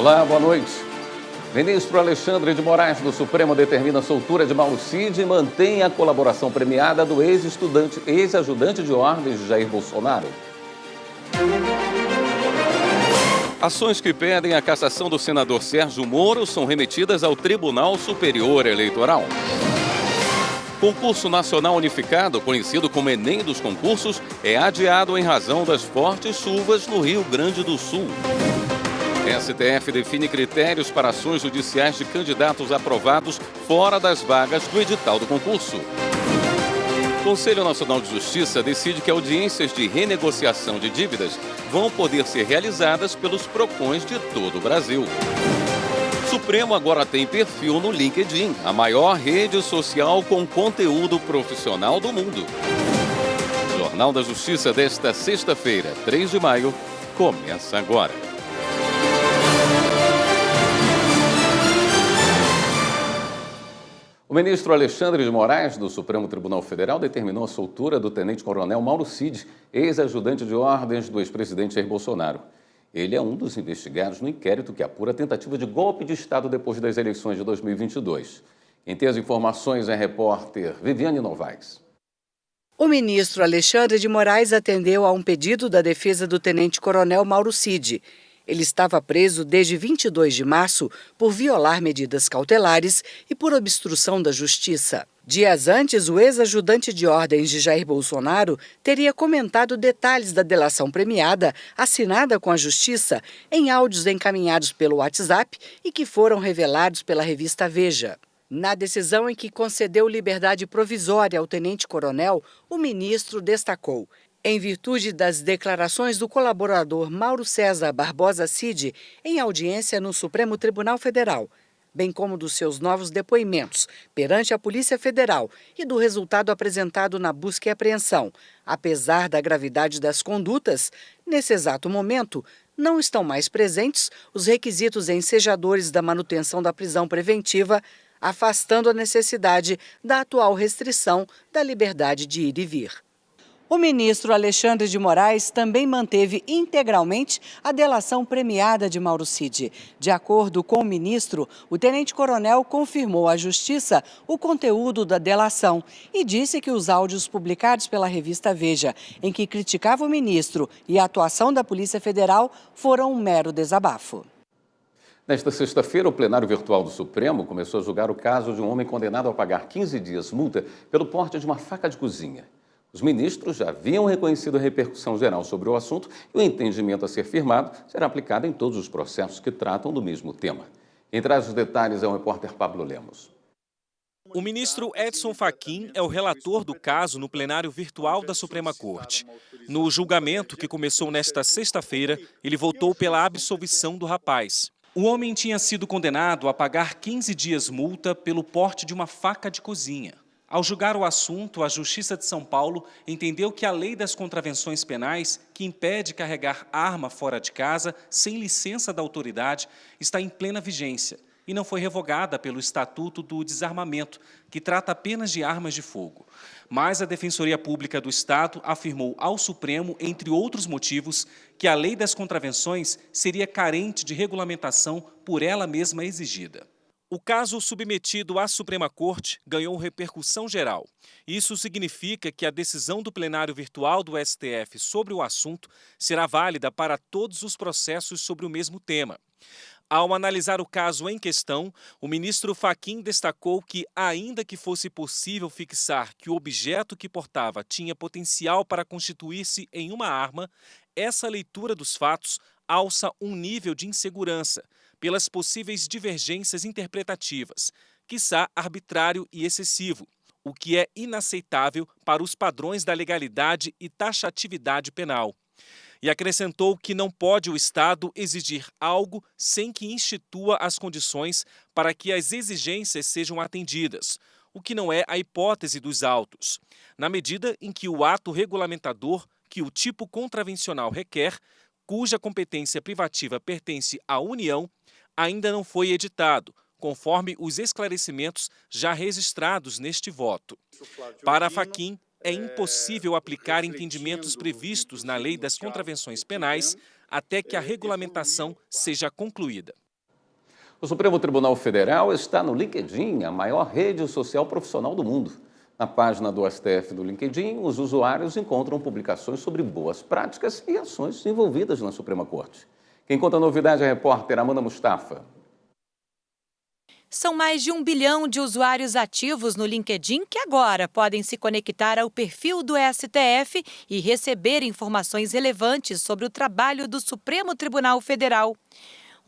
Olá, boa noite. Ministro Alexandre de Moraes do Supremo determina a soltura de Mauro Cid e mantém a colaboração premiada do ex-ajudante de ordens de Jair Bolsonaro. Ações que pedem a cassação do senador Sérgio Moro são remetidas ao Tribunal Superior Eleitoral. Concurso Nacional Unificado, conhecido como Enem dos Concursos, é adiado em razão das fortes chuvas no Rio Grande do Sul. STF define critérios para ações judiciais de candidatos aprovados fora das vagas do edital do concurso. Conselho Nacional de Justiça decide que audiências de renegociação de dívidas vão poder ser realizadas pelos PROCONs de todo o Brasil. Supremo agora tem perfil no LinkedIn, a maior rede social com conteúdo profissional do mundo. Jornal da Justiça desta sexta-feira, 3 de maio, começa agora. O ministro Alexandre de Moraes, do Supremo Tribunal Federal, determinou a soltura do tenente-coronel Mauro Cid, ex-ajudante de ordens do ex-presidente Jair Bolsonaro. Ele é um dos investigados no inquérito que apura a tentativa de golpe de Estado depois das eleições de 2022. Quem tem as informações é a repórter Viviane Novaes. O ministro Alexandre de Moraes atendeu a um pedido da defesa do tenente-coronel Mauro Cid. Ele estava preso desde 22 de março por violar medidas cautelares e por obstrução da justiça. Dias antes, o ex-ajudante de ordens de Jair Bolsonaro teria comentado detalhes da delação premiada assinada com a Justiça em áudios encaminhados pelo WhatsApp e que foram revelados pela revista Veja. Na decisão em que concedeu liberdade provisória ao tenente-coronel, o ministro destacou: em virtude das declarações do colaborador Mauro César Barbosa Cid em audiência no Supremo Tribunal Federal, bem como dos seus novos depoimentos perante a Polícia Federal e do resultado apresentado na busca e apreensão, apesar da gravidade das condutas, nesse exato momento, não estão mais presentes os requisitos ensejadores da manutenção da prisão preventiva, afastando a necessidade da atual restrição da liberdade de ir e vir. O ministro Alexandre de Moraes também manteve integralmente a delação premiada de Mauro Cid. De acordo com o ministro, o tenente-coronel confirmou à Justiça o conteúdo da delação e disse que os áudios publicados pela revista Veja, em que criticava o ministro e a atuação da Polícia Federal, foram um mero desabafo. Nesta sexta-feira, o plenário virtual do Supremo começou a julgar o caso de um homem condenado a pagar 15 dias multa pelo porte de uma faca de cozinha. Os ministros já haviam reconhecido a repercussão geral sobre o assunto e o entendimento a ser firmado será aplicado em todos os processos que tratam do mesmo tema. Quem traz os detalhes é o repórter Pablo Lemos. O ministro Edson Fachin é o relator do caso no plenário virtual da Suprema Corte. No julgamento, que começou nesta sexta-feira, ele votou pela absolvição do rapaz. O homem tinha sido condenado a pagar 15 dias multa pelo porte de uma faca de cozinha. Ao julgar o assunto, a Justiça de São Paulo entendeu que a Lei das Contravenções Penais, que impede carregar arma fora de casa sem licença da autoridade, está em plena vigência e não foi revogada pelo Estatuto do Desarmamento, que trata apenas de armas de fogo. Mas a Defensoria Pública do Estado afirmou ao Supremo, entre outros motivos, que a Lei das Contravenções seria carente de regulamentação por ela mesma exigida. O caso submetido à Suprema Corte ganhou repercussão geral. Isso significa que a decisão do plenário virtual do STF sobre o assunto será válida para todos os processos sobre o mesmo tema. Ao analisar o caso em questão, o ministro Fachin destacou que, ainda que fosse possível fixar que o objeto que portava tinha potencial para constituir-se em uma arma, essa leitura dos fatos alça um nível de insegurança, pelas possíveis divergências interpretativas, quiçá arbitrário e excessivo, o que é inaceitável para os padrões da legalidade e taxatividade penal. E acrescentou que não pode o Estado exigir algo sem que institua as condições para que as exigências sejam atendidas, o que não é a hipótese dos autos, na medida em que o ato regulamentador que o tipo contravencional requer, cuja competência privativa pertence à União, ainda não foi editado, conforme os esclarecimentos já registrados neste voto. Para Fachin, é impossível aplicar entendimentos previstos na Lei das Contravenções Penais até que a regulamentação seja concluída. O Supremo Tribunal Federal está no LinkedIn, a maior rede social profissional do mundo. Na página do STF do LinkedIn, os usuários encontram publicações sobre boas práticas e ações envolvidas na Suprema Corte. Quem conta a novidade é a repórter Amanda Mustafa. São mais de 1 bilhão de usuários ativos no LinkedIn que agora podem se conectar ao perfil do STF e receber informações relevantes sobre o trabalho do Supremo Tribunal Federal.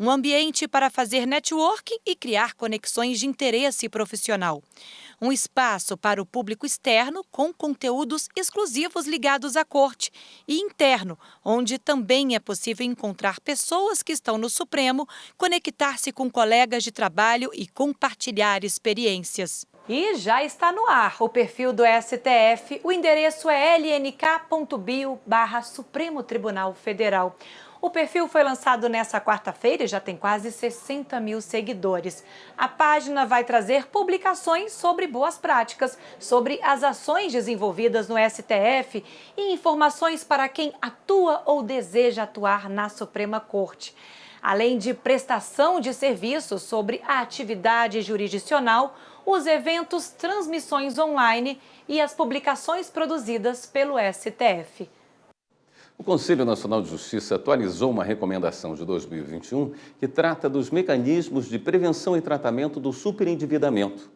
Um ambiente para fazer networking e criar conexões de interesse profissional. Um espaço para o público externo com conteúdos exclusivos ligados à corte e interno, onde também é possível encontrar pessoas que estão no Supremo, conectar-se com colegas de trabalho e compartilhar experiências. E já está no ar o perfil do STF. O endereço é lnk.bio/Supremo Tribunal Federal. O perfil foi lançado nesta quarta-feira e já tem quase 60 mil seguidores. A página vai trazer publicações sobre boas práticas, sobre as ações desenvolvidas no STF e informações para quem atua ou deseja atuar na Suprema Corte. Além de prestação de serviços sobre a atividade jurisdicional, os eventos, transmissões online e as publicações produzidas pelo STF. O Conselho Nacional de Justiça atualizou uma recomendação de 2021 que trata dos mecanismos de prevenção e tratamento do superendividamento.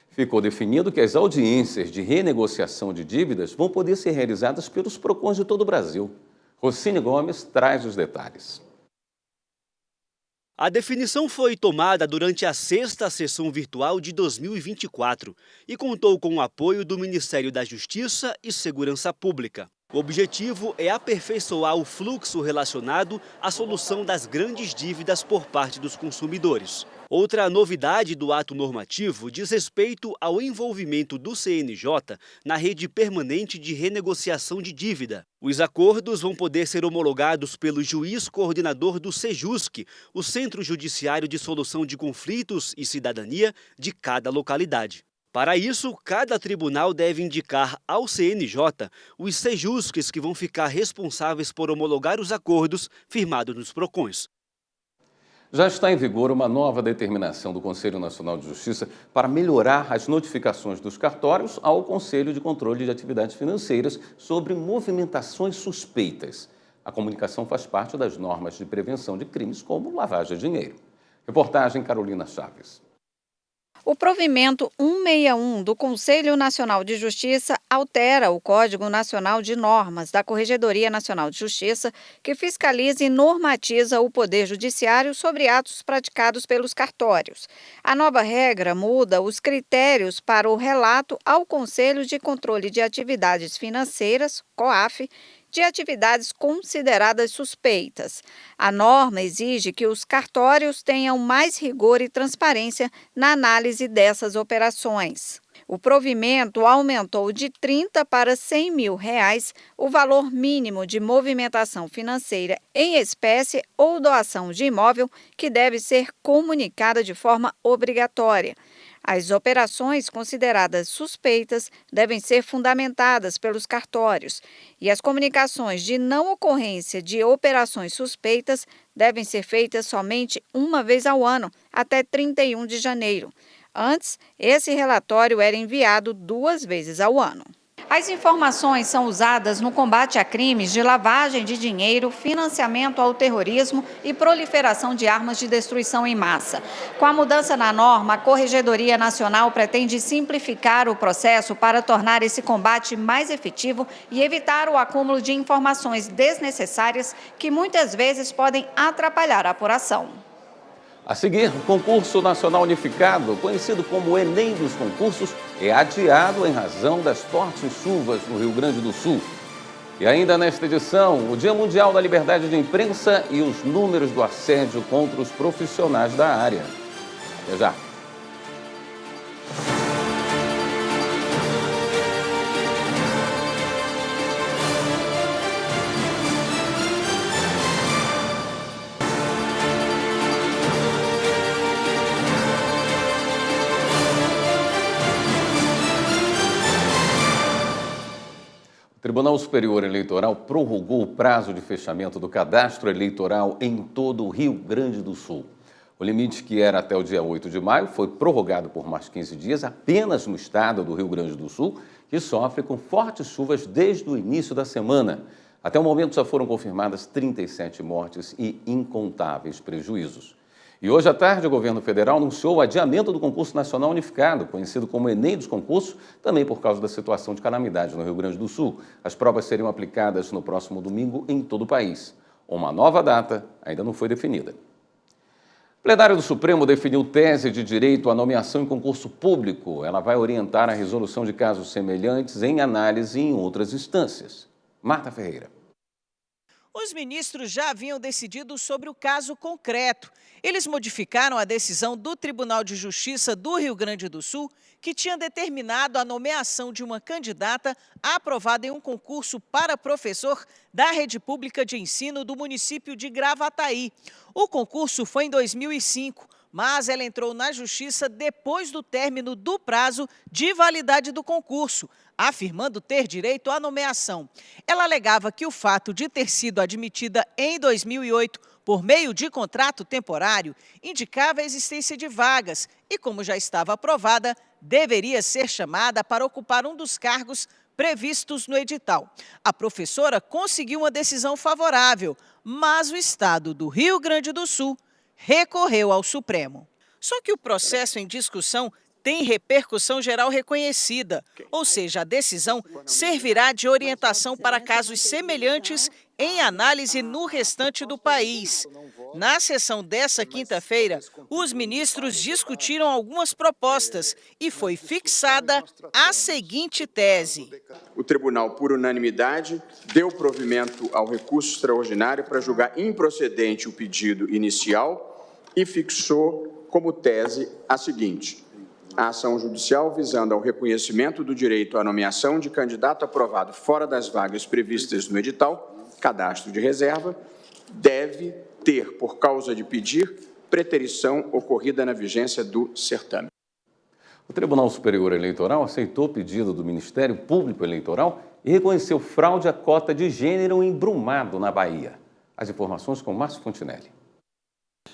Ficou definido que as audiências de renegociação de dívidas vão poder ser realizadas pelos PROCONs de todo o Brasil. Rocine Gomes traz os detalhes. A definição foi tomada durante a 6ª sessão virtual de 2024 e contou com o apoio do Ministério da Justiça e Segurança Pública. O objetivo é aperfeiçoar o fluxo relacionado à solução das grandes dívidas por parte dos consumidores. Outra novidade do ato normativo diz respeito ao envolvimento do CNJ na rede permanente de renegociação de dívida. Os acordos vão poder ser homologados pelo juiz coordenador do SEJUSC, o Centro Judiciário de Solução de Conflitos e Cidadania de cada localidade. Para isso, cada tribunal deve indicar ao CNJ os SEJUSCs que vão ficar responsáveis por homologar os acordos firmados nos PROCONs. Já está em vigor uma nova determinação do Conselho Nacional de Justiça para melhorar as notificações dos cartórios ao Conselho de Controle de Atividades Financeiras sobre movimentações suspeitas. A comunicação faz parte das normas de prevenção de crimes como lavagem de dinheiro. Reportagem Carolina Chaves. O provimento 161 do Conselho Nacional de Justiça altera o Código Nacional de Normas da Corregedoria Nacional de Justiça, que fiscaliza e normatiza o Poder Judiciário sobre atos praticados pelos cartórios. A nova regra muda os critérios para o relato ao Conselho de Controle de Atividades Financeiras, COAF, de atividades consideradas suspeitas. A norma exige que os cartórios tenham mais rigor e transparência na análise dessas operações. O provimento aumentou de 30 para 100 mil reais o valor mínimo de movimentação financeira em espécie ou doação de imóvel que deve ser comunicada de forma obrigatória. As operações consideradas suspeitas devem ser fundamentadas pelos cartórios e as comunicações de não ocorrência de operações suspeitas devem ser feitas somente uma vez ao ano, até 31 de janeiro. Antes, esse relatório era enviado 2 vezes ao ano. As informações são usadas no combate a crimes de lavagem de dinheiro, financiamento ao terrorismo e proliferação de armas de destruição em massa. Com a mudança na norma, a Corregedoria Nacional pretende simplificar o processo para tornar esse combate mais efetivo e evitar o acúmulo de informações desnecessárias que muitas vezes podem atrapalhar a apuração. A seguir, o concurso nacional unificado, conhecido como o Enem dos concursos, é adiado em razão das fortes chuvas no Rio Grande do Sul. E ainda nesta edição, o Dia Mundial da Liberdade de Imprensa e os números do assédio contra os profissionais da área. Até já! O Tribunal Superior Eleitoral prorrogou o prazo de fechamento do cadastro eleitoral em todo o Rio Grande do Sul. O limite, que era até o dia 8 de maio, foi prorrogado por mais 15 dias apenas no estado do Rio Grande do Sul, que sofre com fortes chuvas desde o início da semana. Até o momento já foram confirmadas 37 mortes e incontáveis prejuízos. E hoje à tarde, o governo federal anunciou o adiamento do concurso nacional unificado, conhecido como Enem dos concursos, também por causa da situação de calamidade no Rio Grande do Sul. As provas seriam aplicadas no próximo domingo em todo o país. Uma nova data ainda não foi definida. O plenário do Supremo definiu tese de direito à nomeação em concurso público. Ela vai orientar a resolução de casos semelhantes em análise em outras instâncias. Marta Ferreira. Os ministros já haviam decidido sobre o caso concreto. Eles modificaram a decisão do Tribunal de Justiça do Rio Grande do Sul, que tinha determinado a nomeação de uma candidata aprovada em um concurso para professor da rede pública de ensino do município de Gravataí. O concurso foi em 2005, mas ela entrou na Justiça depois do término do prazo de validade do concurso, afirmando ter direito à nomeação. Ela alegava que o fato de ter sido admitida em 2008 por meio de contrato temporário indicava a existência de vagas e, como já estava aprovada, deveria ser chamada para ocupar um dos cargos previstos no edital. A professora conseguiu uma decisão favorável, mas o estado do Rio Grande do Sul recorreu ao Supremo. Só que o processo em discussão tem repercussão geral reconhecida, ou seja, a decisão servirá de orientação para casos semelhantes em análise no restante do país. Na sessão dessa quinta-feira, os ministros discutiram algumas propostas e foi fixada a seguinte tese. O tribunal, por unanimidade, deu provimento ao recurso extraordinário para julgar improcedente o pedido inicial e fixou como tese a seguinte: a ação judicial visando ao reconhecimento do direito à nomeação de candidato aprovado fora das vagas previstas no edital, cadastro de reserva, deve ter, por causa de pedir, preterição ocorrida na vigência do certame. O Tribunal Superior Eleitoral aceitou o pedido do Ministério Público Eleitoral e reconheceu fraude à cota de gênero em Brumado, na Bahia. As informações com Márcio Fontinelli.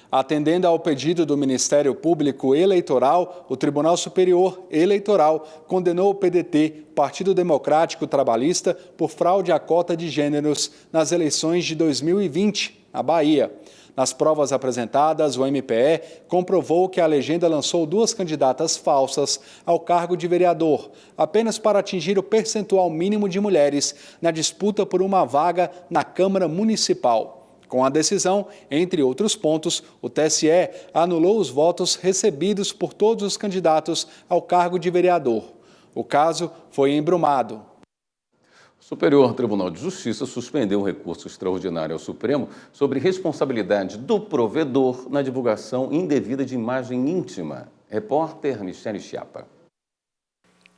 Atendendo ao pedido do Ministério Público Eleitoral, o Tribunal Superior Eleitoral condenou o PDT, Partido Democrático Trabalhista, por fraude à cota de gêneros nas eleições de 2020, na Bahia. Nas provas apresentadas, o MPE comprovou que a legenda lançou 2 candidatas falsas ao cargo de vereador, apenas para atingir o percentual mínimo de mulheres na disputa por uma vaga na Câmara Municipal. Com a decisão, entre outros pontos, o TSE anulou os votos recebidos por todos os candidatos ao cargo de vereador. O caso foi em Brumado. O Superior Tribunal de Justiça suspendeu um recurso extraordinário ao Supremo sobre responsabilidade do provedor na divulgação indevida de imagem íntima. Repórter Michele Chiapa.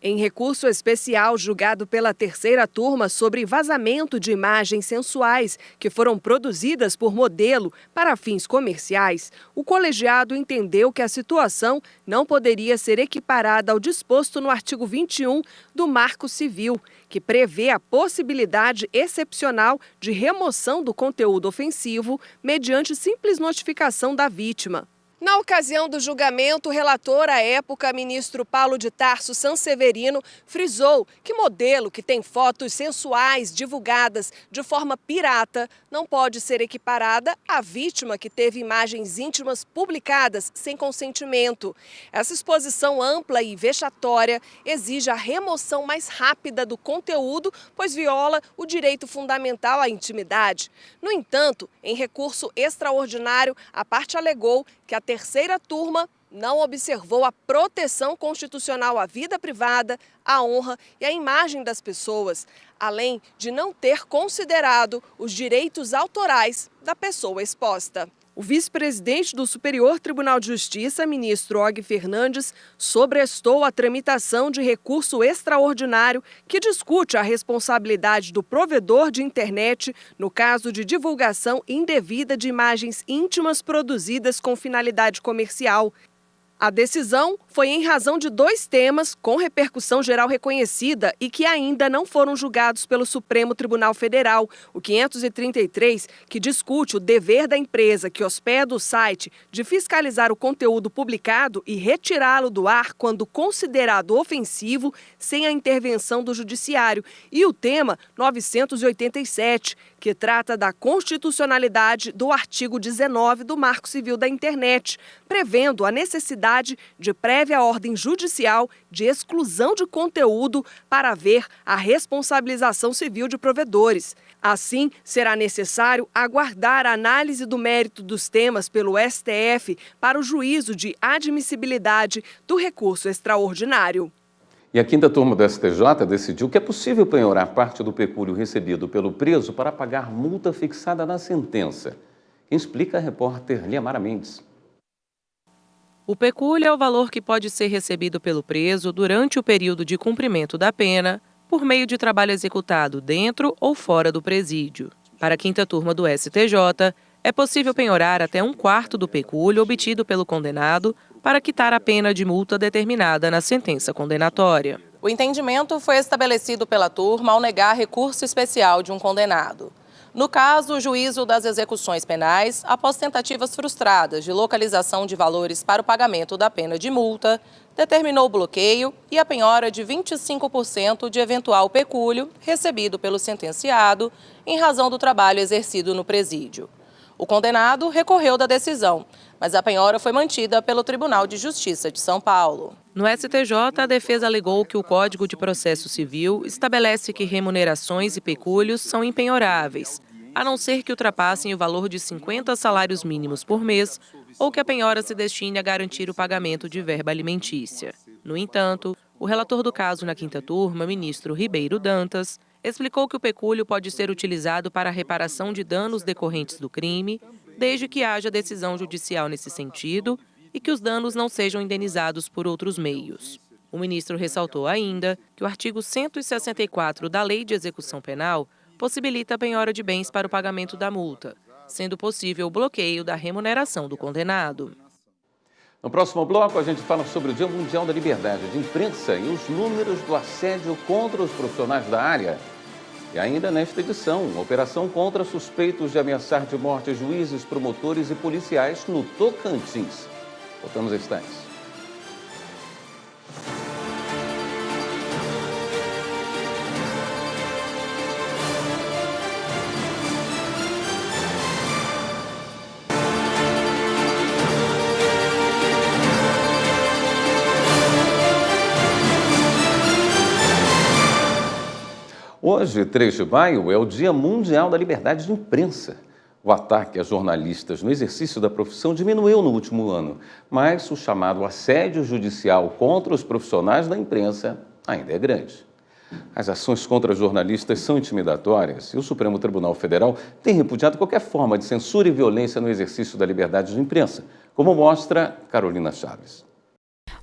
Em recurso especial julgado pela 3ª turma sobre vazamento de imagens sensuais que foram produzidas por modelo para fins comerciais, o colegiado entendeu que a situação não poderia ser equiparada ao disposto no artigo 21 do Marco Civil, que prevê a possibilidade excepcional de remoção do conteúdo ofensivo mediante simples notificação da vítima. Na ocasião do julgamento, o relator à época, ministro Paulo de Tarso Sanseverino, frisou que modelo que tem fotos sensuais divulgadas de forma pirata não pode ser equiparada à vítima que teve imagens íntimas publicadas sem consentimento. Essa exposição ampla e vexatória exige a remoção mais rápida do conteúdo, pois viola o direito fundamental à intimidade. No entanto, em recurso extraordinário, a parte alegou que a 3ª turma não observou a proteção constitucional à vida privada, à honra e à imagem das pessoas, além de não ter considerado os direitos autorais da pessoa exposta. O vice-presidente do Superior Tribunal de Justiça, ministro Og Fernandes, sobrestou a tramitação de recurso extraordinário que discute a responsabilidade do provedor de internet no caso de divulgação indevida de imagens íntimas produzidas com finalidade comercial. A decisão foi foi em razão de 2 temas com repercussão geral reconhecida e que ainda não foram julgados pelo Supremo Tribunal Federal. O 533, que discute o dever da empresa que hospeda o site de fiscalizar o conteúdo publicado e retirá-lo do ar quando considerado ofensivo sem a intervenção do judiciário. E o tema 987, que trata da constitucionalidade do artigo 19 do Marco Civil da Internet, prevendo a necessidade de prévia ordem judicial de exclusão de conteúdo para haver a responsabilização civil de provedores. Assim, será necessário aguardar a análise do mérito dos temas pelo STF para o juízo de admissibilidade do recurso extraordinário. E a 5ª turma do STJ decidiu que é possível penhorar parte do pecúlio recebido pelo preso para pagar multa fixada na sentença. Quem explica é a repórter Liamara Mendes. O pecúlio é o valor que pode ser recebido pelo preso durante o período de cumprimento da pena, por meio de trabalho executado dentro ou fora do presídio. Para a 5ª turma do STJ, é possível penhorar até 1/4 do pecúlio obtido pelo condenado para quitar a pena de multa determinada na sentença condenatória. O entendimento foi estabelecido pela turma ao negar recurso especial de um condenado. No caso, o juízo das execuções penais, após tentativas frustradas de localização de valores para o pagamento da pena de multa, determinou o bloqueio e a penhora de 25% de eventual pecúlio recebido pelo sentenciado em razão do trabalho exercido no presídio. O condenado recorreu da decisão, mas a penhora foi mantida pelo Tribunal de Justiça de São Paulo. No STJ, a defesa alegou que o Código de Processo Civil estabelece que remunerações e pecúlios são impenhoráveis, a não ser que ultrapassem o valor de 50 salários mínimos por mês ou que a penhora se destine a garantir o pagamento de verba alimentícia. No entanto, o relator do caso na 5ª turma, ministro Ribeiro Dantas, explicou que o pecúlio pode ser utilizado para a reparação de danos decorrentes do crime, desde que haja decisão judicial nesse sentido e que os danos não sejam indenizados por outros meios. O ministro ressaltou ainda que o artigo 164 da Lei de Execução Penal possibilita a penhora de bens para o pagamento da multa, sendo possível o bloqueio da remuneração do condenado. No próximo bloco, a gente fala sobre o Dia Mundial da Liberdade de Imprensa e os números do assédio contra os profissionais da área. E ainda nesta edição, uma operação contra suspeitos de ameaçar de morte juízes, promotores e policiais no Tocantins. Voltamos a instantes. Hoje, 3 de maio, é o Dia Mundial da Liberdade de Imprensa. O ataque a jornalistas no exercício da profissão diminuiu no último ano, mas o chamado assédio judicial contra os profissionais da imprensa ainda é grande. As ações contra jornalistas são intimidatórias e o Supremo Tribunal Federal tem repudiado qualquer forma de censura e violência no exercício da liberdade de imprensa, como mostra Carolina Chaves.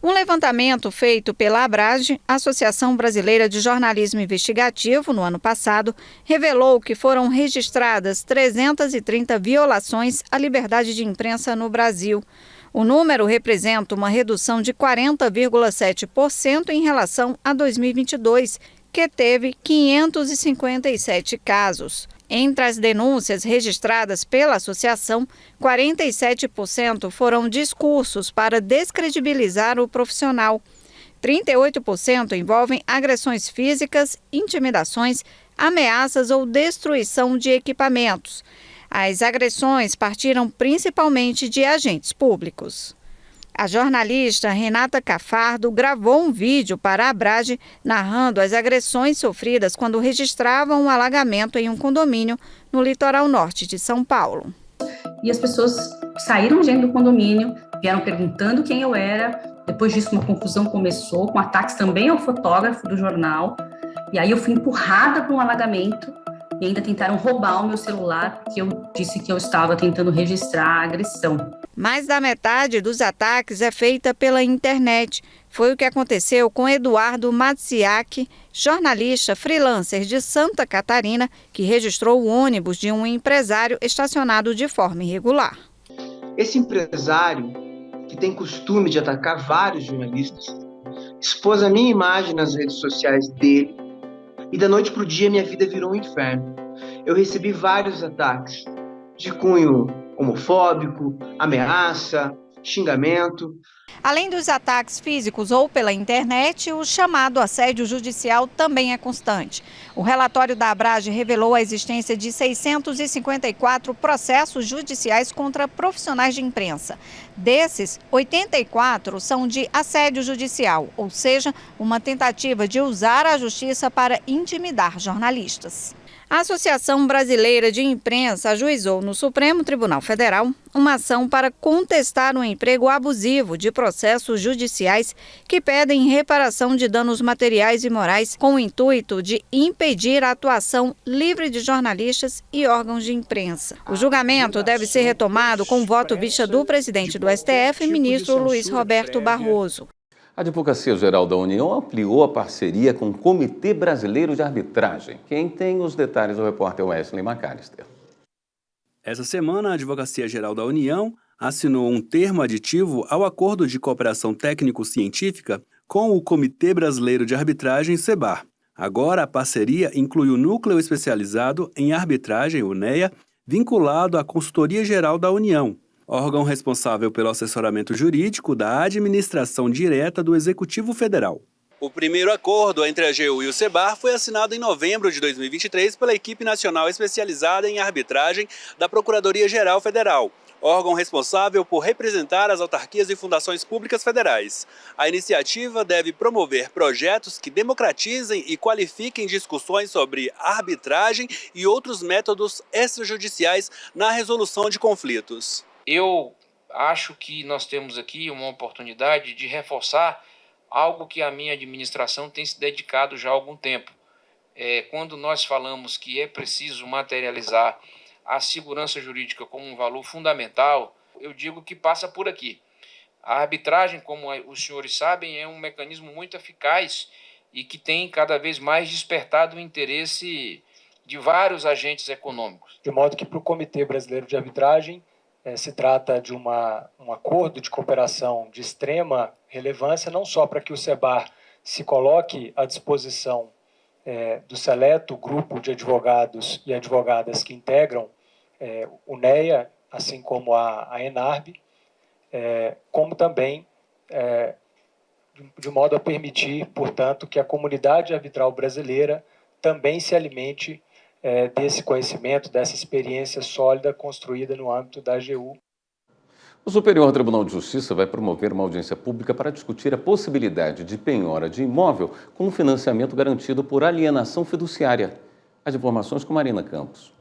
Um levantamento feito pela Abrage, Associação Brasileira de Jornalismo Investigativo, no ano passado, revelou que foram registradas 330 violações à liberdade de imprensa no Brasil. O número representa uma redução de 40,7% em relação a 2022, que teve 557 casos. Entre as denúncias registradas pela associação, 47% foram discursos para descredibilizar o profissional. 38% envolvem agressões físicas, intimidações, ameaças ou destruição de equipamentos. As agressões partiram principalmente de agentes públicos. A jornalista Renata Cafardo gravou um vídeo para a Abrage narrando as agressões sofridas quando registravam um alagamento em um condomínio no litoral norte de São Paulo. E as pessoas saíram dentro do condomínio, vieram perguntando quem eu era. Depois disso, uma confusão começou, com ataques também ao fotógrafo do jornal. E aí eu fui empurrada para um alagamento e ainda tentaram roubar o meu celular, porque eu disse que eu estava tentando registrar a agressão. Mais da metade dos ataques é feita pela internet. Foi o que aconteceu com Eduardo Matsiak, jornalista freelancer de Santa Catarina, que registrou o ônibus de um empresário estacionado de forma irregular. Esse empresário que tem costume de atacar vários jornalistas, expôs a minha imagem nas redes sociais dele e da noite para o dia minha vida virou um inferno. Eu recebi vários ataques de cunho homofóbico, ameaça, xingamento. Além dos ataques físicos ou pela internet, o chamado assédio judicial também é constante. O relatório da Abrage revelou a existência de 654 processos judiciais contra profissionais de imprensa. Desses, 84 são de assédio judicial, ou seja, uma tentativa de usar a justiça para intimidar jornalistas. A Associação Brasileira de Imprensa ajuizou no Supremo Tribunal Federal uma ação para contestar o emprego abusivo de processos judiciais que pedem reparação de danos materiais e morais com o intuito de impedir a atuação livre de jornalistas e órgãos de imprensa. O julgamento deve ser retomado com voto vista do presidente do STF, ministro Luiz Roberto Barroso. A Advocacia-Geral da União ampliou a parceria com o Comitê Brasileiro de Arbitragem. Quem tem os detalhes é o repórter Wesley McAllister. Essa semana, a Advocacia-Geral da União assinou um termo aditivo ao Acordo de Cooperação Técnico-Científica com o Comitê Brasileiro de Arbitragem, CEBAR. Agora, a parceria inclui o Núcleo Especializado em Arbitragem, o NEA, vinculado à Consultoria Geral da União, órgão responsável pelo assessoramento jurídico da administração direta do Executivo Federal. O primeiro acordo entre a AGU e o CEBAR foi assinado em novembro de 2023 pela Equipe Nacional Especializada em Arbitragem da Procuradoria-Geral Federal, órgão responsável por representar as autarquias e fundações públicas federais. A iniciativa deve promover projetos que democratizem e qualifiquem discussões sobre arbitragem e outros métodos extrajudiciais na resolução de conflitos. Eu acho que nós temos aqui uma oportunidade de reforçar algo que a minha administração tem se dedicado já há algum tempo. Quando nós falamos que é preciso materializar a segurança jurídica como um valor fundamental, eu digo que passa por aqui. A arbitragem, como os senhores sabem, é um mecanismo muito eficaz e que tem cada vez mais despertado o interesse de vários agentes econômicos. De modo que para o Comitê Brasileiro de Arbitragem, se trata de um acordo de cooperação de extrema relevância, não só para que o CEBAR se coloque à disposição do seleto grupo de advogados e advogadas que integram o NEA, assim como a ENARB, como também de modo a permitir, portanto, que a comunidade arbitral brasileira também se alimente desse conhecimento, dessa experiência sólida construída no âmbito da AGU. O Superior Tribunal de Justiça vai promover uma audiência pública para discutir a possibilidade de penhora de imóvel com financiamento garantido por alienação fiduciária. As informações com Marina Campos.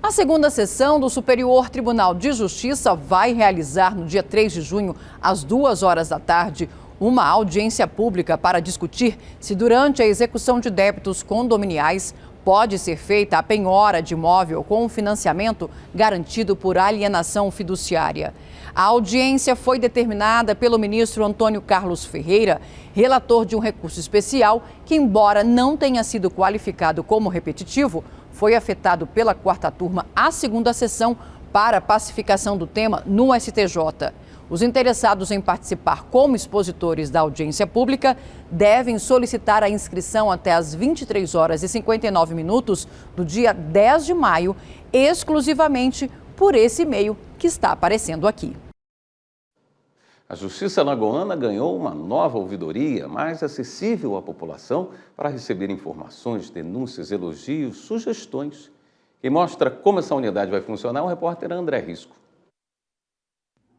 A segunda sessão do Superior Tribunal de Justiça vai realizar no dia 3 de junho, às 2h da tarde, uma audiência pública para discutir se durante a execução de débitos condominiais pode ser feita a penhora de imóvel com financiamento garantido por alienação fiduciária. A audiência foi determinada pelo ministro Antônio Carlos Ferreira, relator de um recurso especial que, embora não tenha sido qualificado como repetitivo, foi afetado pela quarta turma à segunda sessão para pacificação do tema no STJ. Os interessados em participar como expositores da audiência pública devem solicitar a inscrição até às 23h59 do dia 10 de maio, exclusivamente por esse e-mail que está aparecendo aqui. A Justiça Alagoana ganhou uma nova ouvidoria mais acessível à população para receber informações, denúncias, elogios, sugestões. Quem mostra como essa unidade vai funcionar é o repórter André Risco.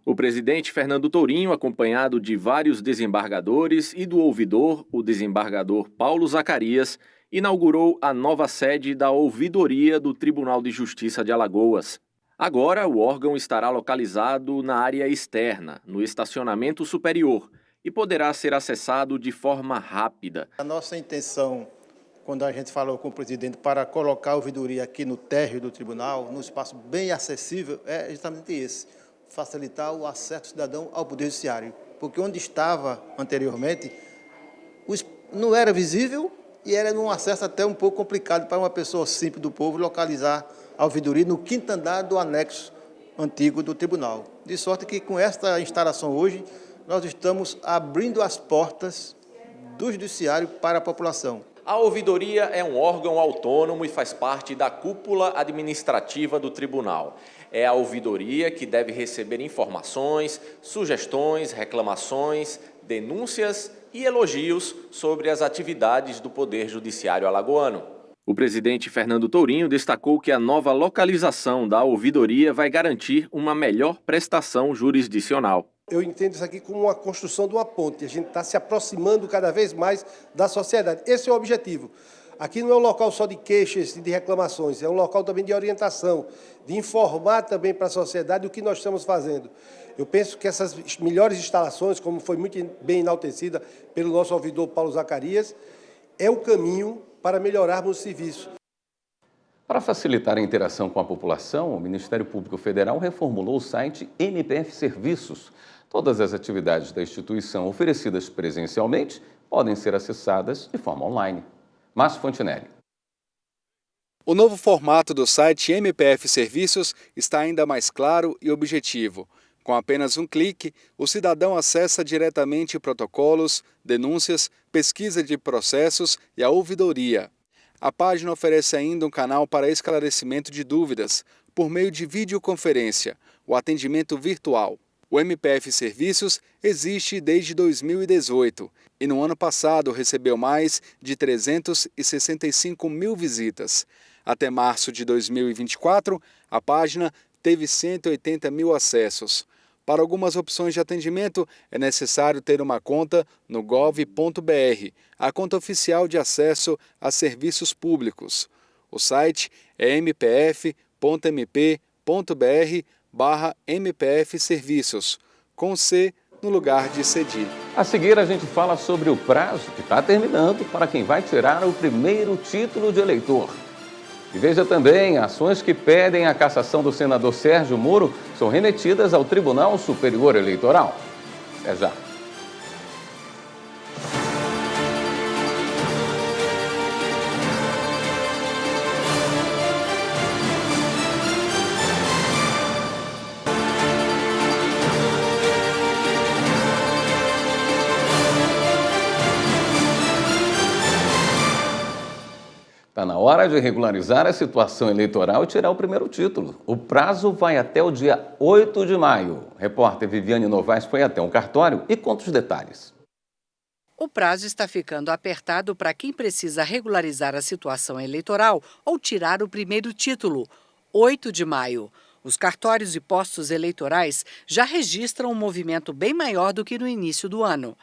O presidente Fernando Tourinho, acompanhado de vários desembargadores e do ouvidor, o desembargador Paulo Zacarias, inaugurou a nova sede da Ouvidoria do Tribunal de Justiça de Alagoas. Agora, o órgão estará localizado na área externa, no estacionamento superior, e poderá ser acessado de forma rápida. A nossa intenção, quando a gente falou com o presidente para colocar a ouvidoria aqui no térreo do tribunal, num espaço bem acessível, é justamente esse: facilitar o acesso do cidadão ao Poder Judiciário. Porque onde estava anteriormente, não era visível e era num acesso até um pouco complicado para uma pessoa simples do povo localizar a ouvidoria no quinto andar do anexo antigo do tribunal. De sorte que com esta instalação hoje, nós estamos abrindo as portas do judiciário para a população. A ouvidoria é um órgão autônomo e faz parte da cúpula administrativa do tribunal. É a ouvidoria que deve receber informações, sugestões, reclamações, denúncias e elogios sobre as atividades do Poder Judiciário alagoano. O presidente Fernando Tourinho destacou que a nova localização da ouvidoria vai garantir uma melhor prestação jurisdicional. Eu entendo isso aqui como uma construção de uma ponte. A gente está se aproximando cada vez mais da sociedade. Esse é o objetivo. Aqui não é um local só de queixas e de reclamações, é um local também de orientação, de informar também para a sociedade o que nós estamos fazendo. Eu penso que essas melhores instalações, como foi muito bem enaltecida pelo nosso ouvidor Paulo Zacarias, é o caminho para melhorarmos o serviço. Para facilitar a interação com a população, o Ministério Público Federal reformulou o site MPF Serviços. Todas as atividades da instituição oferecidas presencialmente podem ser acessadas de forma online. Márcio Fontinelli. O novo formato do site MPF Serviços está ainda mais claro e objetivo. Com apenas um clique, o cidadão acessa diretamente protocolos, denúncias, pesquisa de processos e a ouvidoria. A página oferece ainda um canal para esclarecimento de dúvidas, por meio de videoconferência, o atendimento virtual. O MPF Serviços existe desde 2018 e no ano passado recebeu mais de 365 mil visitas. Até março de 2024, a página teve 180 mil acessos. Para algumas opções de atendimento, é necessário ter uma conta no gov.br, a conta oficial de acesso a serviços públicos. O site é mpf.mp.br/MPF Serviços, com C no lugar de cedilha. A seguir, a gente fala sobre o prazo que está terminando para quem vai tirar o primeiro título de eleitor. E veja também, ações que pedem a cassação do senador Sérgio Moro são remetidas ao Tribunal Superior Eleitoral. Até já. Está na hora de regularizar a situação eleitoral e tirar o primeiro título. O prazo vai até o dia 8 de maio. Repórter Viviane Novaes foi até um cartório e conta os detalhes. O prazo está ficando apertado para quem precisa regularizar a situação eleitoral ou tirar o primeiro título, 8 de maio. Os cartórios e postos eleitorais já registram um movimento bem maior do que no início do ano.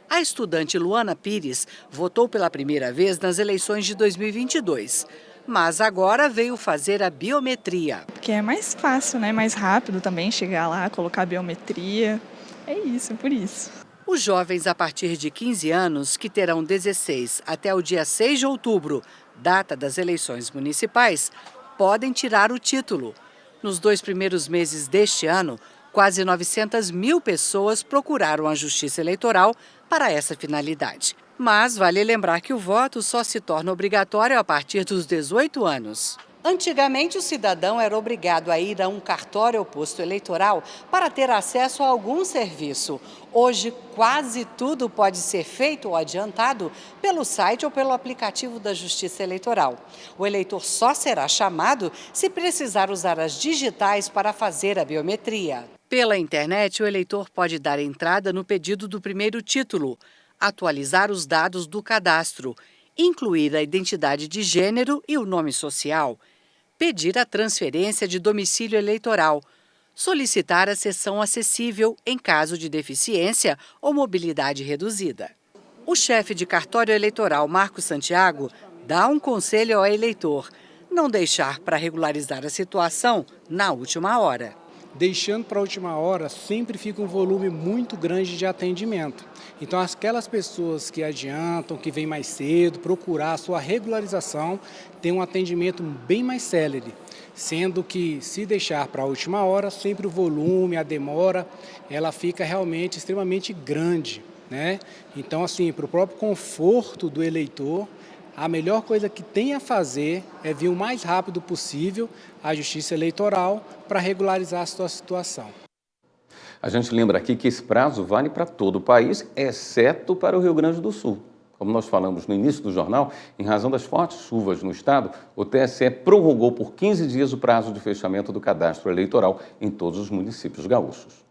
A estudante Luana Pires votou pela primeira vez nas eleições de 2022, mas agora veio fazer a biometria. Porque é mais fácil, né? Mais rápido também chegar lá, colocar a biometria. É isso, por isso. Os jovens a partir de 15 anos, que terão 16 até o dia 6 de outubro, data das eleições municipais, podem tirar o título. Nos 2 primeiros meses deste ano, quase 900 mil pessoas procuraram a Justiça Eleitoral para essa finalidade. Mas vale lembrar que o voto só se torna obrigatório a partir dos 18 anos. Antigamente, o cidadão era obrigado a ir a um cartório ou posto eleitoral para ter acesso a algum serviço. Hoje, quase tudo pode ser feito ou adiantado pelo site ou pelo aplicativo da Justiça Eleitoral. O eleitor só será chamado se precisar usar as digitais para fazer a biometria. Pela internet, o eleitor pode dar entrada no pedido do primeiro título, atualizar os dados do cadastro, incluir a identidade de gênero e o nome social, pedir a transferência de domicílio eleitoral, solicitar a sessão acessível em caso de deficiência ou mobilidade reduzida. O chefe de cartório eleitoral, Marcos Santiago, dá um conselho ao eleitor: não deixar para regularizar a situação na última hora. Deixando para a última hora, sempre fica um volume muito grande de atendimento. Então, aquelas pessoas que adiantam, que vêm mais cedo, procurar a sua regularização, tem um atendimento bem mais célere. Sendo que, se deixar para a última hora, sempre o volume, a demora, ela fica realmente extremamente grande, né? Então, assim, para o próprio conforto do eleitor, a melhor coisa que tem a fazer é vir o mais rápido possível à Justiça Eleitoral para regularizar a sua situação. A gente lembra aqui que esse prazo vale para todo o país, exceto para o Rio Grande do Sul. Como nós falamos no início do jornal, em razão das fortes chuvas no estado, o TSE prorrogou por 15 dias o prazo de fechamento do cadastro eleitoral em todos os municípios gaúchos.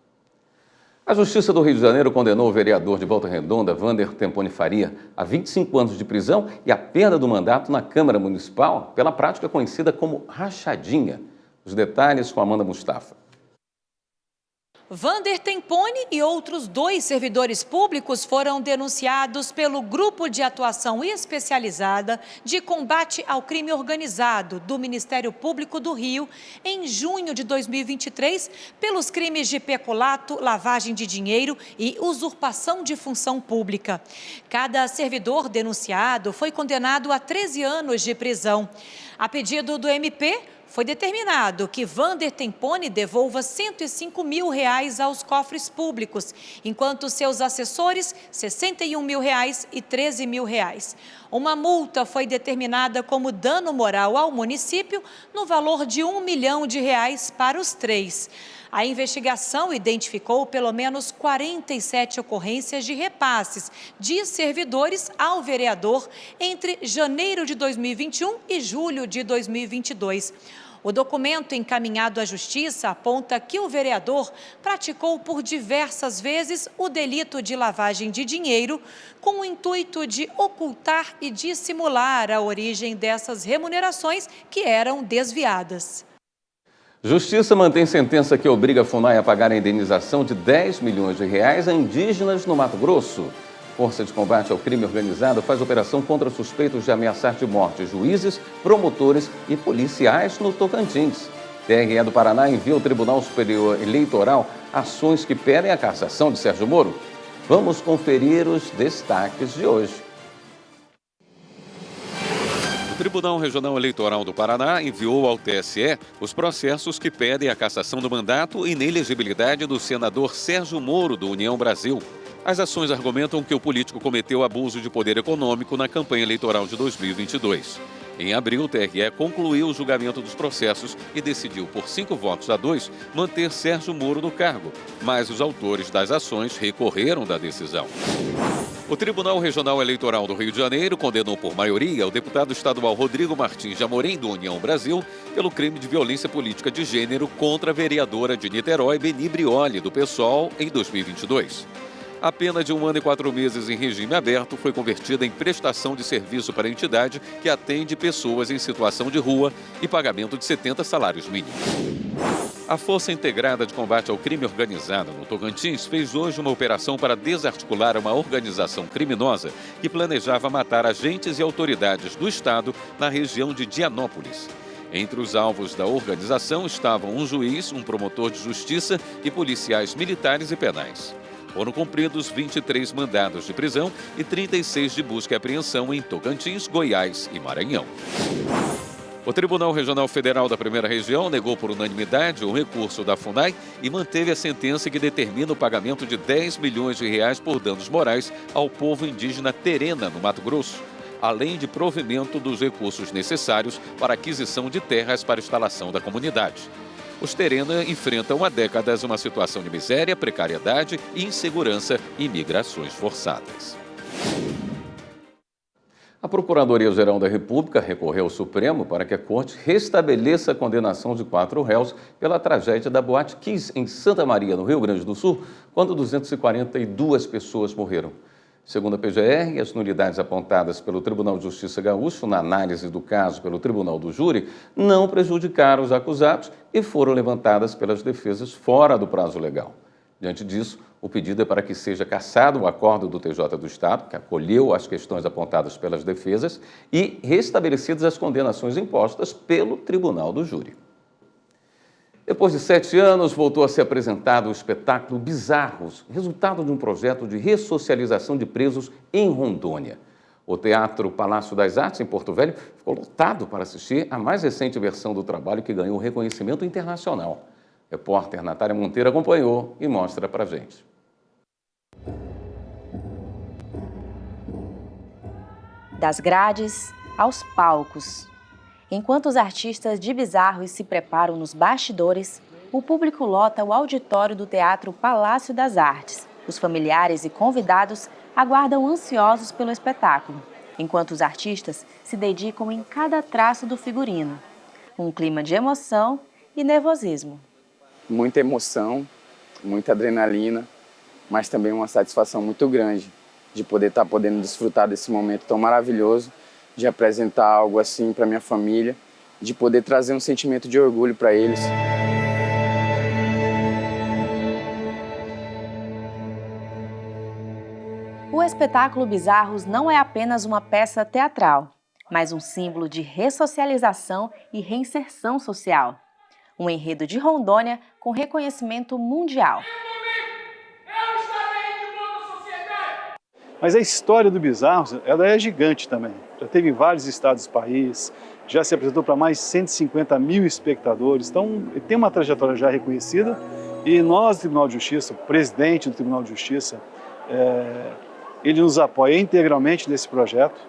A Justiça do Rio de Janeiro condenou o vereador de Volta Redonda, Wander Temponi Faria, a 25 anos de prisão e a perda do mandato na Câmara Municipal pela prática conhecida como rachadinha. Os detalhes com Amanda Mustafa. Wander Temponi e outros 2 servidores públicos foram denunciados pelo Grupo de Atuação Especializada de Combate ao Crime Organizado do Ministério Público do Rio em junho de 2023 pelos crimes de peculato, lavagem de dinheiro e usurpação de função pública. Cada servidor denunciado foi condenado a 13 anos de prisão. A pedido do MP, foi determinado que Wander Temponi devolva R$105 mil aos cofres públicos, enquanto seus assessores, R$61 mil e R$13 mil. Uma multa foi determinada como dano moral ao município no valor de R$1 milhão para os 3. A investigação identificou pelo menos 47 ocorrências de repasses de servidores ao vereador entre janeiro de 2021 e julho de 2022. O documento encaminhado à Justiça aponta que o vereador praticou por diversas vezes o delito de lavagem de dinheiro com o intuito de ocultar e dissimular a origem dessas remunerações que eram desviadas. Justiça mantém sentença que obriga a FUNAI a pagar a indenização de R$10 milhões a indígenas no Mato Grosso. Força de Combate ao Crime Organizado faz operação contra suspeitos de ameaçar de morte juízes, promotores e policiais no Tocantins. TRE do Paraná envia ao Tribunal Superior Eleitoral ações que pedem a cassação de Sérgio Moro. Vamos conferir os destaques de hoje. O Tribunal Regional Eleitoral do Paraná enviou ao TSE os processos que pedem a cassação do mandato e inelegibilidade do senador Sérgio Moro, do União Brasil. As ações argumentam que o político cometeu abuso de poder econômico na campanha eleitoral de 2022. Em abril, o TRE concluiu o julgamento dos processos e decidiu, por 5-2, manter Sérgio Moro no cargo, mas os autores das ações recorreram da decisão. O Tribunal Regional Eleitoral do Rio de Janeiro condenou por maioria o deputado estadual Rodrigo Martins de Amorim, do União Brasil, pelo crime de violência política de gênero contra a vereadora de Niterói, Beni Brioli, do PSOL, em 2022. A pena de 1 ano e 4 meses em regime aberto foi convertida em prestação de serviço para a entidade que atende pessoas em situação de rua e pagamento de 70 salários mínimos. A Força Integrada de Combate ao Crime Organizado no Tocantins fez hoje uma operação para desarticular uma organização criminosa que planejava matar agentes e autoridades do Estado na região de Dianópolis. Entre os alvos da organização estavam um juiz, um promotor de justiça e policiais militares e penais. Foram cumpridos 23 mandados de prisão e 36 de busca e apreensão em Tocantins, Goiás e Maranhão. O Tribunal Regional Federal da Primeira Região negou por unanimidade o recurso da FUNAI e manteve a sentença que determina o pagamento de R$10 milhões por danos morais ao povo indígena Terena, no Mato Grosso, além de provimento dos recursos necessários para a aquisição de terras para instalação da comunidade. Os Terena enfrentam há décadas uma situação de miséria, precariedade, insegurança e migrações forçadas. A Procuradoria-Geral da República recorreu ao Supremo para que a Corte restabeleça a condenação de 4 réus pela tragédia da Boate Kiss, em Santa Maria, no Rio Grande do Sul, quando 242 pessoas morreram. Segundo a PGR, as nulidades apontadas pelo Tribunal de Justiça Gaúcho na análise do caso pelo Tribunal do Júri não prejudicaram os acusados e foram levantadas pelas defesas fora do prazo legal. Diante disso, o pedido é para que seja cassado o acordo do TJ do Estado, que acolheu as questões apontadas pelas defesas, e restabelecidas as condenações impostas pelo Tribunal do Júri. Depois de 7 anos, voltou a ser apresentado o espetáculo Bizarros, resultado de um projeto de ressocialização de presos em Rondônia. O Teatro Palácio das Artes, em Porto Velho, ficou lotado para assistir à mais recente versão do trabalho que ganhou reconhecimento internacional. A repórter Natália Monteiro acompanhou e mostra para a gente. Das grades aos palcos. Enquanto os artistas de Bizarros se preparam nos bastidores, o público lota o auditório do Teatro Palácio das Artes. Os familiares e convidados aguardam ansiosos pelo espetáculo, enquanto os artistas se dedicam em cada traço do figurino. Um clima de emoção e nervosismo. Muita emoção, muita adrenalina, mas também uma satisfação muito grande de poder estar podendo desfrutar desse momento tão maravilhoso, de apresentar algo assim para minha família, de poder trazer um sentimento de orgulho para eles. O espetáculo Bizarros não é apenas uma peça teatral, mas um símbolo de ressocialização e reinserção social. Um enredo de Rondônia com reconhecimento mundial. Mas a história do Bizarros, ela é gigante também. Já teve em vários estados do país, já se apresentou para mais de 150 mil espectadores. Então, tem uma trajetória já reconhecida. E nós, do Tribunal de Justiça, o presidente do Tribunal de Justiça, ele nos apoia integralmente nesse projeto.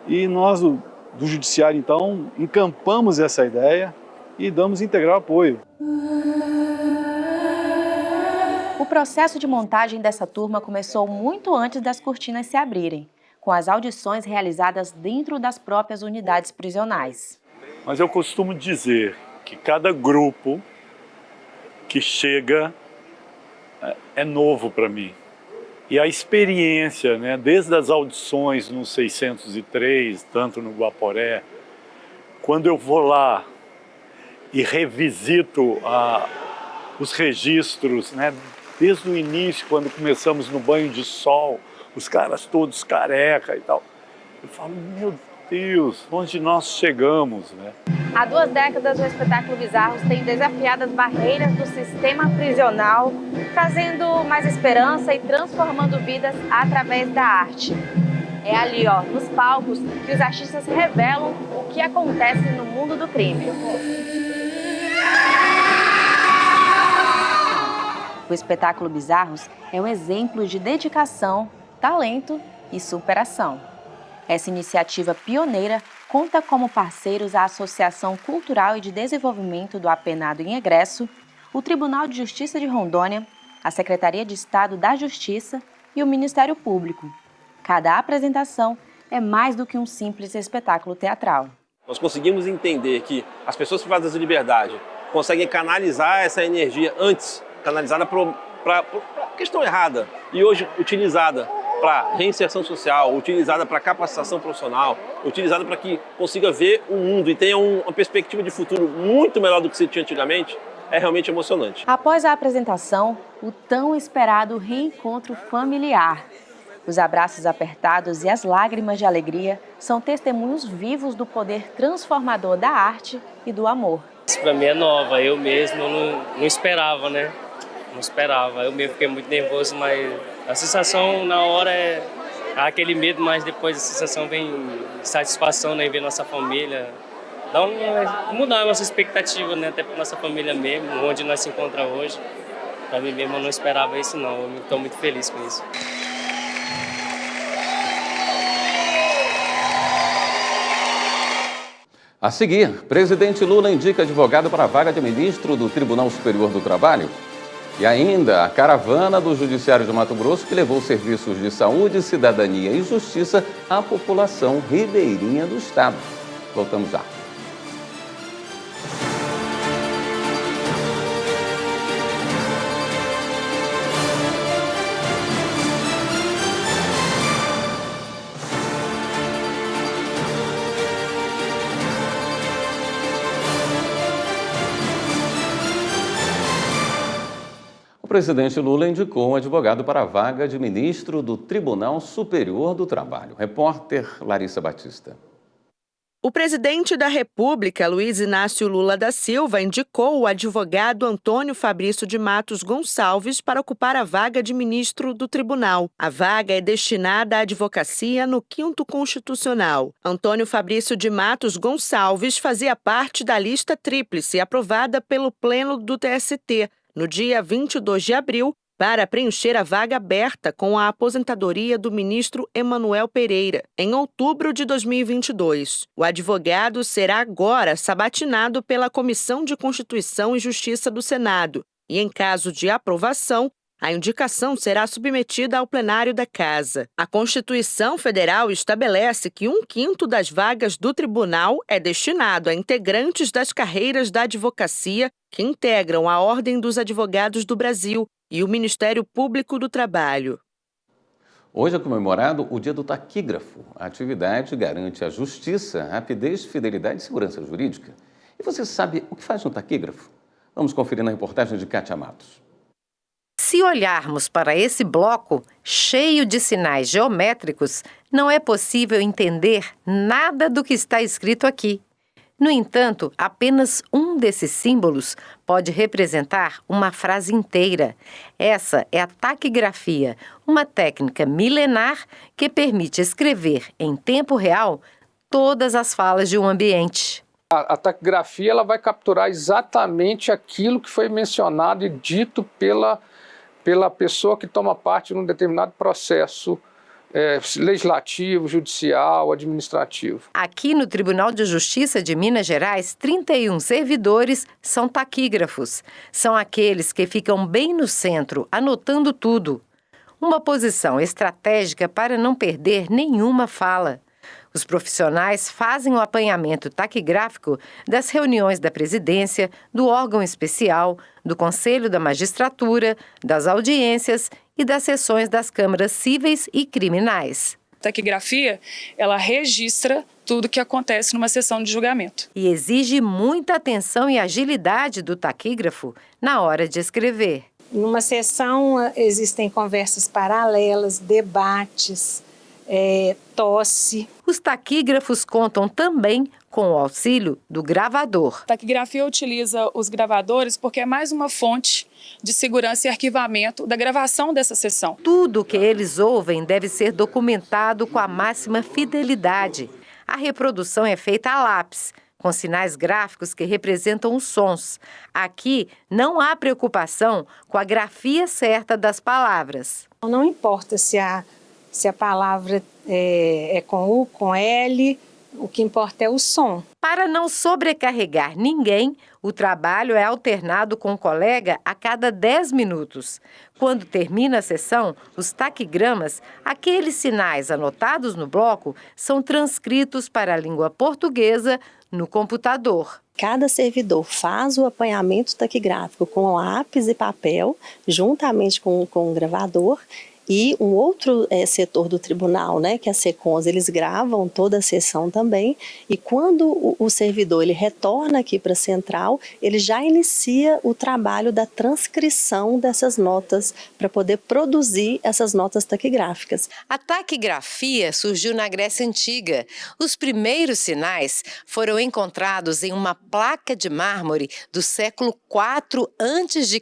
E nós, do Judiciário, então, encampamos essa ideia e damos integral apoio. O processo de montagem dessa turma começou muito antes das cortinas se abrirem, com as audições realizadas dentro das próprias unidades prisionais. Mas eu costumo dizer que cada grupo que chega é novo para mim. E a experiência, né, desde as audições no 603, tanto no Guaporé, quando eu vou lá e revisito os registros, né, desde o início, quando começamos no banho de sol, os caras todos careca e tal, eu falo, meu Deus, onde nós chegamos, né? Há 2 décadas, o espetáculo Bizarros tem desafiado as barreiras do sistema prisional, trazendo mais esperança e transformando vidas através da arte. É ali, ó, nos palcos, que os artistas revelam o que acontece no mundo do crime. O espetáculo Bizarros é um exemplo de dedicação, talento e superação. Essa iniciativa pioneira conta como parceiros a Associação Cultural e de Desenvolvimento do Apenado em Egresso, o Tribunal de Justiça de Rondônia, a Secretaria de Estado da Justiça e o Ministério Público. Cada apresentação é mais do que um simples espetáculo teatral. Nós conseguimos entender que as pessoas privadas de liberdade conseguem canalizar essa energia antes, canalizada para questão errada, e hoje utilizada para reinserção social, utilizada para capacitação profissional, utilizada para que consiga ver o mundo e tenha uma perspectiva de futuro muito melhor do que se tinha antigamente, é realmente emocionante. Após a apresentação, o tão esperado reencontro familiar. Os abraços apertados e as lágrimas de alegria são testemunhos vivos do poder transformador da arte e do amor. Isso para mim é nova, eu mesmo não esperava, né? Não esperava, eu mesmo fiquei muito nervoso, mas a sensação na hora é aquele medo, mas depois a sensação vem de satisfação, né, em ver nossa família. Mudar a nossa expectativa, né, até para nossa família mesmo, onde nós se encontramos hoje. Para mim mesmo eu não esperava isso não, eu estou muito feliz com isso. A seguir, presidente Lula indica advogado para a vaga de ministro do Tribunal Superior do Trabalho. E ainda a caravana do Judiciário de Mato Grosso que levou serviços de saúde, cidadania e justiça à população ribeirinha do estado. Voltamos já. O presidente Lula indicou um advogado para a vaga de ministro do Tribunal Superior do Trabalho. Repórter Larissa Batista. O presidente da República, Luiz Inácio Lula da Silva, indicou o advogado Antônio Fabrício de Matos Gonçalves para ocupar a vaga de ministro do tribunal. A vaga é destinada à advocacia no 5º Constitucional. Antônio Fabrício de Matos Gonçalves fazia parte da lista tríplice aprovada pelo Pleno do TST no dia 22 de abril, para preencher a vaga aberta com a aposentadoria do ministro Emanuel Pereira, em outubro de 2022. O advogado será agora sabatinado pela Comissão de Constituição e Justiça do Senado e, em caso de aprovação, a indicação será submetida ao plenário da Casa. A Constituição Federal estabelece que 1/5 das vagas do tribunal é destinado a integrantes das carreiras da advocacia que integram a Ordem dos Advogados do Brasil e o Ministério Público do Trabalho. Hoje é comemorado o Dia do Taquígrafo. A atividade garante a justiça, rapidez, fidelidade e segurança jurídica. E você sabe o que faz um taquígrafo? Vamos conferir na reportagem de Kátia Matos. Se olharmos para esse bloco cheio de sinais geométricos, não é possível entender nada do que está escrito aqui. No entanto, apenas um desses símbolos pode representar uma frase inteira. Essa é a taquigrafia, uma técnica milenar que permite escrever em tempo real todas as falas de um ambiente. A taquigrafia ela vai capturar exatamente aquilo que foi mencionado e dito pela pessoa que toma parte num determinado processo legislativo, judicial, administrativo. Aqui no Tribunal de Justiça de Minas Gerais, 31 servidores são taquígrafos. São aqueles que ficam bem no centro, anotando tudo. Uma posição estratégica para não perder nenhuma fala. Os profissionais fazem o apanhamento taquigráfico das reuniões da presidência, do órgão especial, do Conselho da Magistratura, das audiências e das sessões das câmaras cíveis e criminais. A taquigrafia, ela registra tudo que acontece numa sessão de julgamento. E exige muita atenção e agilidade do taquígrafo na hora de escrever. Numa sessão existem conversas paralelas, debates, tosse. Os taquígrafos contam também com o auxílio do gravador. A taquigrafia utiliza os gravadores porque é mais uma fonte de segurança e arquivamento da gravação dessa sessão. Tudo que eles ouvem deve ser documentado com a máxima fidelidade. A reprodução é feita a lápis, com sinais gráficos que representam os sons. Aqui não há preocupação com a grafia certa das palavras. Não importa se a palavra é com U, com L, o que importa é o som. Para não sobrecarregar ninguém, o trabalho é alternado com o colega a cada 10 minutos. Quando termina a sessão, os taquigramas, aqueles sinais anotados no bloco, são transcritos para a língua portuguesa no computador. Cada servidor faz o apanhamento taquigráfico com lápis e papel, juntamente com o gravador. E um outro setor do tribunal, que é a SECONS, eles gravam toda a sessão também. E quando o servidor ele retorna aqui para a central, ele já inicia o trabalho da transcrição dessas notas para poder produzir essas notas taquigráficas. A taquigrafia surgiu na Grécia Antiga. Os primeiros sinais foram encontrados em uma placa de mármore do século IV a.C.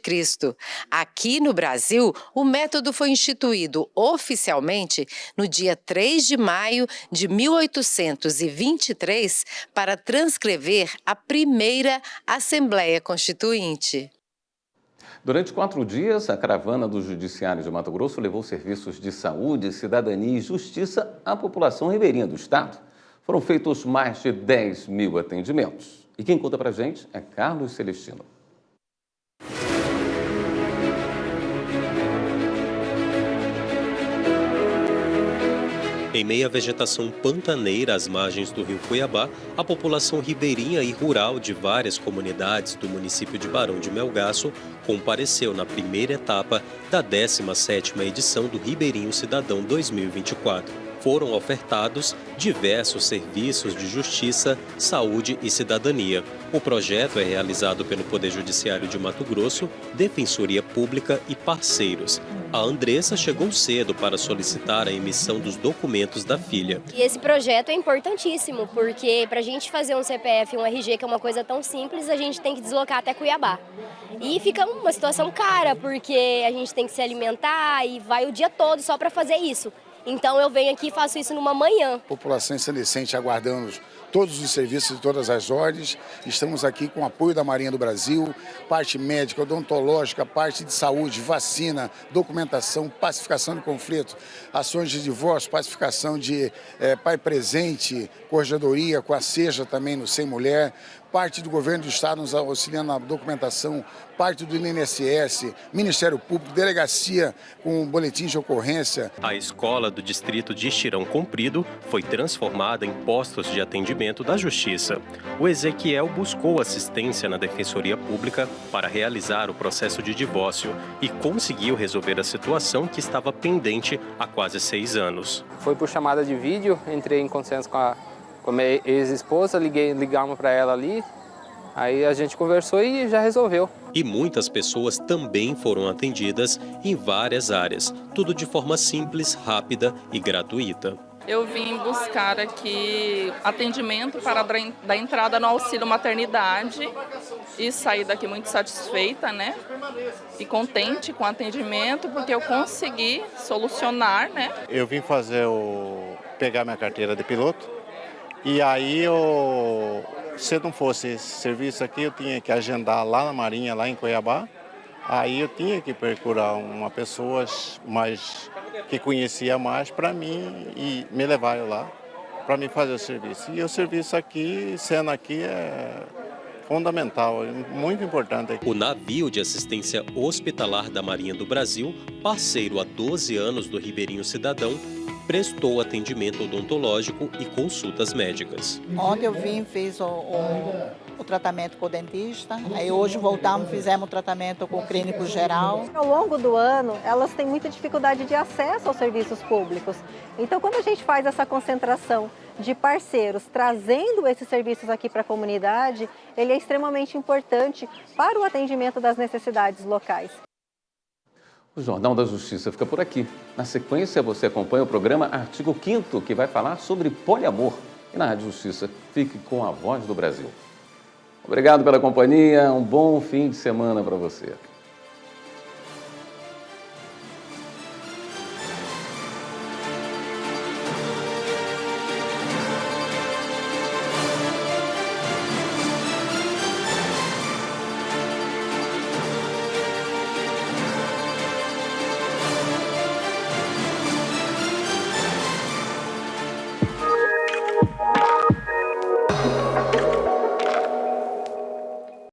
Aqui no Brasil, o método foi instituído oficialmente no dia 3 de maio de 1823 para transcrever a primeira Assembleia Constituinte. Durante 4 dias, a caravana do Judiciário de Mato Grosso levou serviços de saúde, cidadania e justiça à população ribeirinha do estado. Foram feitos mais de 10 mil atendimentos. E quem conta pra gente é Carlos Celestino. Em meio à vegetação pantaneira às margens do rio Cuiabá, a população ribeirinha e rural de várias comunidades do município de Barão de Melgaço compareceu na primeira etapa da 17ª edição do Ribeirinho Cidadão 2024. Foram ofertados diversos serviços de justiça, saúde e cidadania. O projeto é realizado pelo Poder Judiciário de Mato Grosso, Defensoria Pública e parceiros. A Andressa chegou cedo para solicitar a emissão dos documentos da filha. E esse projeto é importantíssimo, porque para a gente fazer um CPF e um RG, que é uma coisa tão simples, a gente tem que deslocar até Cuiabá. E fica uma situação cara, porque a gente tem que se alimentar e vai o dia todo só para fazer isso. Então eu venho aqui e faço isso numa manhã. População ensanecente aguardando todos os serviços de todas as ordens. Estamos aqui com o apoio da Marinha do Brasil, parte médica, odontológica, parte de saúde, vacina, documentação, pacificação de conflito, ações de divórcio, pacificação de pai presente, corregedoria com a SEJA também no Sem Mulher, parte do governo do estado nos auxiliando na documentação, parte do INSS, Ministério Público, delegacia com boletim de ocorrência. A escola do distrito de Estirão Comprido foi transformada em postos de atendimento da Justiça. O Ezequiel buscou assistência na Defensoria Pública para realizar o processo de divórcio e conseguiu resolver a situação que estava pendente há quase 6 anos. Foi por chamada de vídeo, entrei em consenso com a minha ex-esposa, ligamos para ela ali, aí a gente conversou e já resolveu. E muitas pessoas também foram atendidas em várias áreas, tudo de forma simples, rápida e gratuita. Eu vim buscar aqui atendimento para dar entrada no auxílio maternidade e saí daqui muito satisfeita, né? E contente com o atendimento, porque eu consegui solucionar, né? Eu vim pegar minha carteira de piloto. E aí, se não fosse esse serviço aqui, eu tinha que agendar lá na Marinha, lá em Cuiabá. Aí eu tinha que procurar uma pessoa que conhecia mais para mim e me levar lá para me fazer o serviço. E o serviço aqui, sendo aqui, é fundamental, é muito importante. O navio de assistência hospitalar da Marinha do Brasil, parceiro há 12 anos do Ribeirinho Cidadão, prestou atendimento odontológico e consultas médicas. Ontem eu vim, fiz o tratamento com o dentista, aí hoje voltamos, fizemos o tratamento com o clínico geral. Ao longo do ano, elas têm muita dificuldade de acesso aos serviços públicos. Então, quando a gente faz essa concentração de parceiros trazendo esses serviços aqui para a comunidade, ele é extremamente importante para o atendimento das necessidades locais. O Jornal da Justiça fica por aqui. Na sequência, você acompanha o programa Artigo 5º, que vai falar sobre poliamor. E na Rádio Justiça, fique com a Voz do Brasil. Obrigado pela companhia, um bom fim de semana para você.